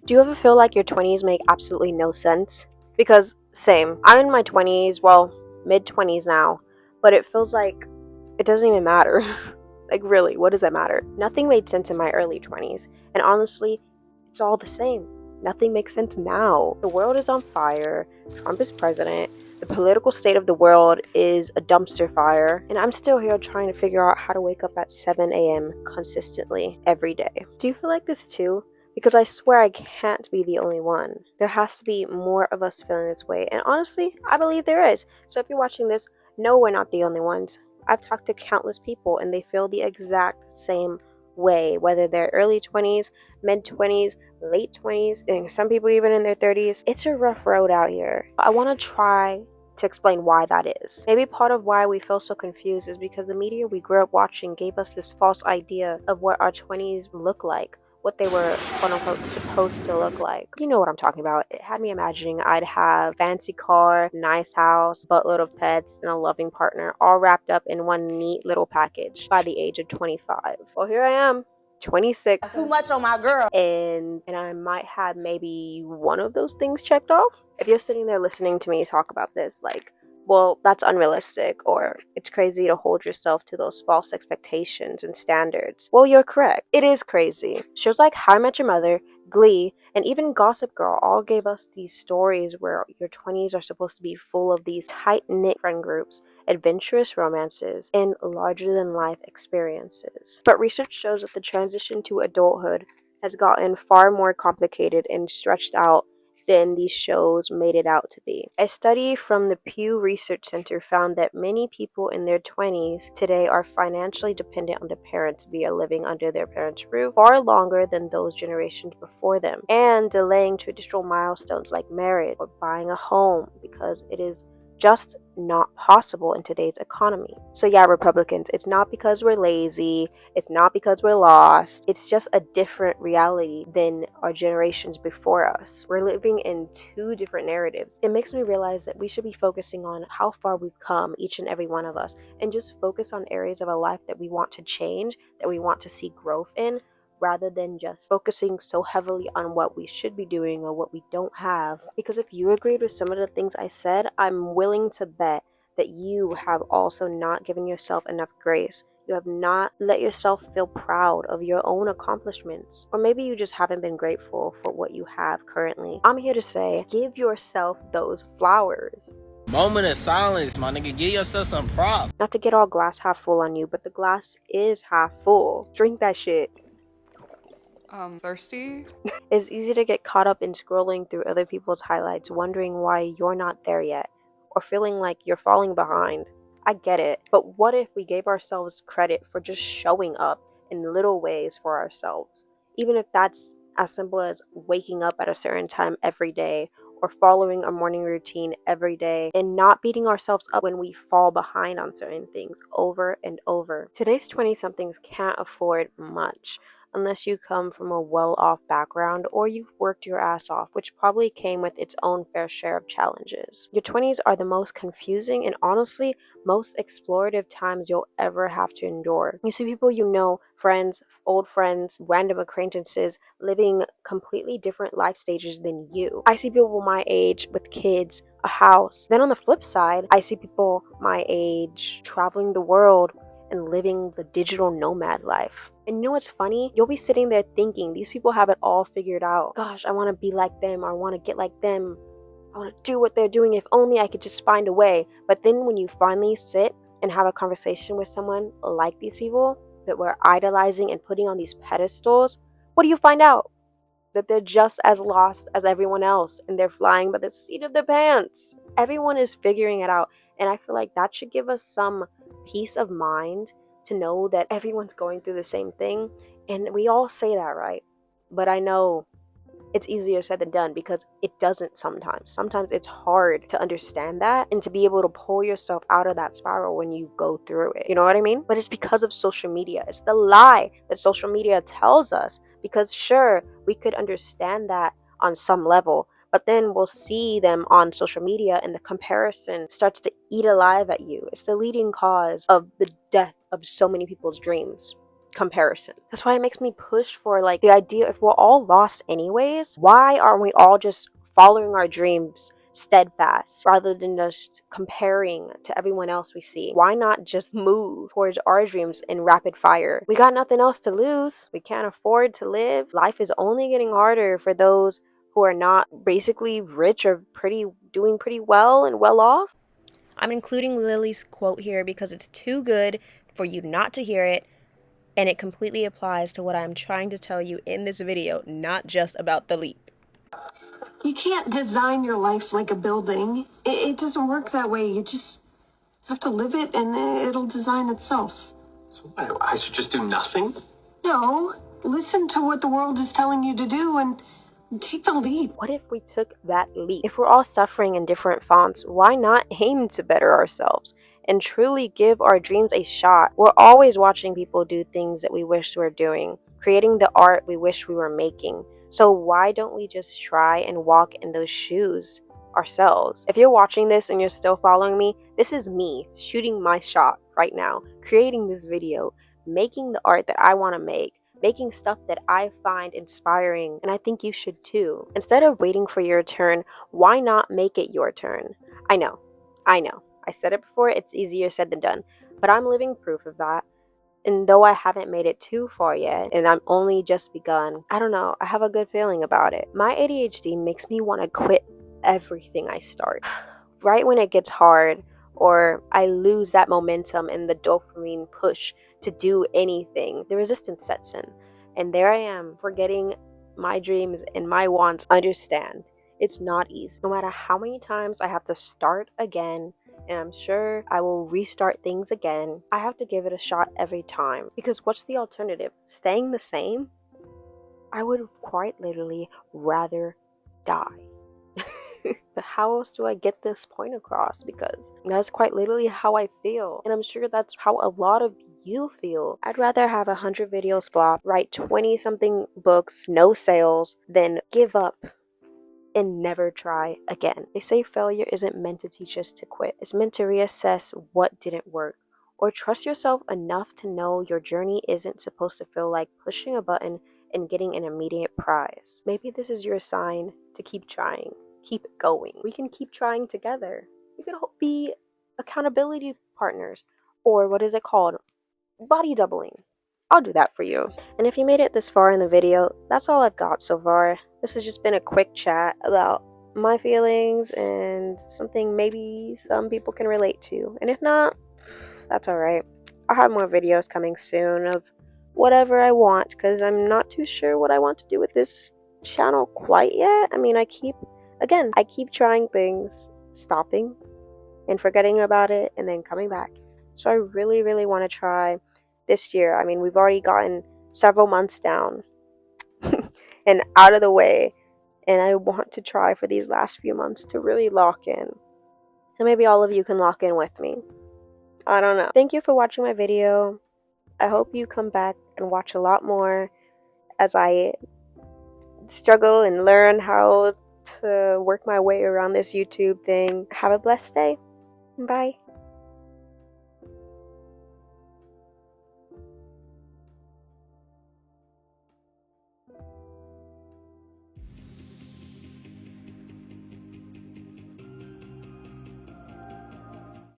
Do you ever feel like your 20s make absolutely no sense? Because, same. I'm in my 20s, well, mid 20s now, but it feels like it doesn't even matter. Like, really, what does that matter? Nothing made sense in my early 20s, and honestly, it's all the same. Nothing makes sense now. The world is on fire, Trump is president, the political state of the world is a dumpster fire, and I'm still here trying to figure out how to wake up at 7 a.m. consistently every day. Do you feel like this too? Because I swear I can't be the only one. There has to be more of us feeling this way, and honestly, I believe there is. So if you're watching this, no, we're not the only ones. I've talked to countless people and they feel the exact same way, whether they're early 20s, mid 20s, late 20s, and some people even in their 30s. It's a rough road out here. I want to try to explain why that is. Maybe part of why we feel so confused is because the media we grew up watching gave us this false idea of what our 20s look like, what they were quote unquote supposed to look like. You know what I'm talking about. It had me imagining I'd have fancy car, nice house, buttload of pets, and a loving partner all wrapped up in one neat little package by the age of 25. Well, here I am, 26. Too much on my girl. And I might have maybe one of those things checked off. If you're sitting there listening to me talk about this, like, well, that's unrealistic, or it's crazy to hold yourself to those false expectations and standards. Well, you're correct. It is crazy. Shows like How I Met Your Mother, Glee, and even Gossip Girl all gave us these stories where your 20s are supposed to be full of these tight-knit friend groups, adventurous romances, and larger-than-life experiences. But research shows that the transition to adulthood has gotten far more complicated and stretched out than these shows made it out to be. A study from the Pew Research Center found that many people in their 20s today are financially dependent on their parents via living under their parents' roof far longer than those generations before them, and delaying traditional milestones like marriage or buying a home because it is just not possible in today's economy. So yeah, Republicans, it's not because we're lazy, it's not because we're lost, it's just a different reality than our generations before us. We're living in two different narratives. It makes me realize that we should be focusing on how far we've come, each and every one of us, and just focus on areas of our life that we want to change, that we want to see growth in, rather than just focusing so heavily on what we should be doing or what we don't have. Because if you agreed with some of the things I said, I'm willing to bet that you have also not given yourself enough grace. You have not let yourself feel proud of your own accomplishments. Or maybe you just haven't been grateful for what you have currently. I'm here to say, give yourself those flowers. Moment of silence, my nigga. Give yourself some props. Not to get all glass half full on you, but the glass is half full. Drink that shit. Thirsty? It's easy to get caught up in scrolling through other people's highlights, wondering why you're not there yet, or feeling like you're falling behind. I get it, but what if we gave ourselves credit for just showing up in little ways for ourselves? Even if that's as simple as waking up at a certain time every day, or following a morning routine every day, and not beating ourselves up when we fall behind on certain things over and over. Today's 20-somethings can't afford much unless you come from a well-off background or you've worked your ass off, which probably came with its own fair share of challenges. Your 20s are the most confusing and honestly most explorative times you'll ever have to endure. You see people you know, friends, old friends, random acquaintances living completely different life stages than you. I see people my age with kids, a house. Then on the flip side, I see people my age traveling the world and living the digital nomad life. And you know what's funny? You'll be sitting there thinking these people have it all figured out. Gosh, I want to be like them. I want to get like them. I want to do what they're doing. If only I could just find a way. But then when you finally sit and have a conversation with someone like these people that we're idolizing and putting on these pedestals, what do you find out? That they're just as lost as everyone else and they're flying by the seat of their pants. Everyone is figuring it out. And I feel like that should give us some peace of mind to know that everyone's going through the same thing. And we all say that, right? But I know it's easier said than done because it doesn't sometimes. Sometimes it's hard to understand that and to be able to pull yourself out of that spiral when you go through it. You know what I mean? But it's because of social media. It's the lie that social media tells us. Because sure, we could understand that on some level, but then we'll see them on social media and the comparison starts to eat alive at you. It's the leading cause of the death of so many people's dreams. comparison. That's why it makes me push for like the idea, if we're all lost anyways, why aren't we all just following our dreams steadfast rather than just comparing to everyone else we see? Why not just move towards our dreams in rapid fire? We got nothing else to lose. We can't afford to live. Life is only getting harder for those who are not basically rich or doing pretty well and well off. I'm including Lily's quote here because it's too good for you not to hear it, and it completely applies to what I'm trying to tell you in this video, not just about the leap. You can't design your life like a building. It doesn't work that way. You just have to live it and it'll design itself. So what, I should just do nothing? No, listen to what the world is telling you to do and take the leap. What if we took that leap? If we're all suffering in different fonts, why not aim to better ourselves and truly give our dreams a shot? We're always watching people do things that we wish we were doing, creating the art we wish we were making. So why don't we just try and walk in those shoes ourselves? If you're watching this and you're still following me, this is me shooting my shot right now, creating this video, making the art that I want to make, making stuff that I find inspiring, and I think you should too. Instead of waiting for your turn, why not make it your turn? I know. I said it before, it's easier said than done, but I'm living proof of that. And though I haven't made it too far yet, and I'm only just begun, I don't know, I have a good feeling about it. My ADHD makes me want to quit everything I start. Right when it gets hard, or I lose that momentum and the dopamine push to do anything, the resistance sets in. And there I am, forgetting my dreams and my wants. Understand, it's not easy. No matter how many times I have to start again, and I'm sure I will restart things again, I have to give it a shot every time. Because what's the alternative? Staying the same? I would quite literally rather die. But how else do I get this point across? Because that's quite literally how I feel. And I'm sure that's how a lot of you feel. I'd rather have 100 videos flop, write 20 something books, no sales, than give up and never try again. They say failure isn't meant to teach us to quit. It's meant to reassess what didn't work. Or trust yourself enough to know your journey isn't supposed to feel like pushing a button and getting an immediate prize. Maybe this is your sign to keep trying. Keep going. We can keep trying together. We could be accountability partners. Or what is it called? Body doubling. I'll do that for you. And if you made it this far in the video, that's all I've got so far. This has just been a quick chat about my feelings and something maybe some people can relate to. And if not, that's alright. I'll have more videos coming soon of whatever I want, because I'm not too sure what I want to do with this channel quite yet. I mean, I keep trying things, stopping and forgetting about it and then coming back. So I really, really want to try this year. I mean, we've already gotten several months down and out of the way, and I want to try for these last few months to really lock in. So maybe all of you can lock in with me. I don't know. Thank you for watching my video. I hope you come back and watch a lot more as I struggle and learn how to work my way around this YouTube thing. Have a blessed day. Bye.